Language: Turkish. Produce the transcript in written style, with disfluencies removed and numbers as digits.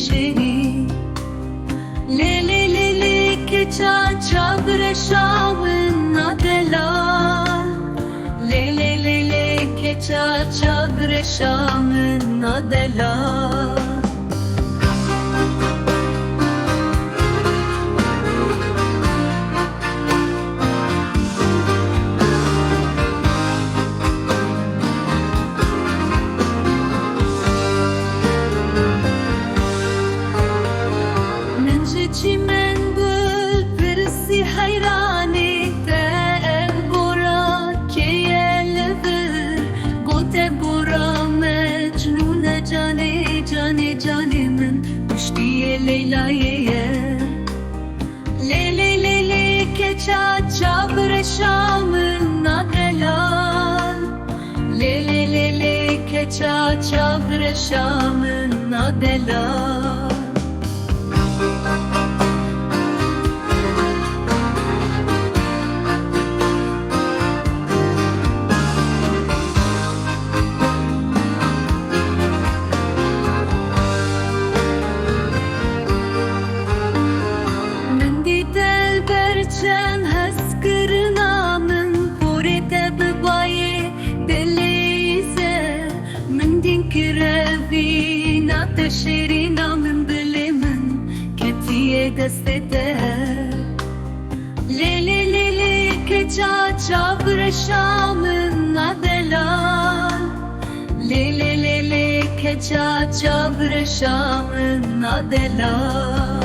teşeri Le le le le ke ça çabre şamın adela Le le le le ke ça çabre şamın adela Çimen bul persi hayrani te bora keyeldir gote bora mecnun cane cane canemin düştiye Leyla'ye le le le le keça çabre şamın adelal le le le le keça çabre şamın adelal Berçen heskırnamın Purete bebaye delize Min din kirevi Nate şerinamın Bilimin Ketiye destede Le le le le Keça çabre şamın Adelal Le le le le Keça çabre şamın Adelal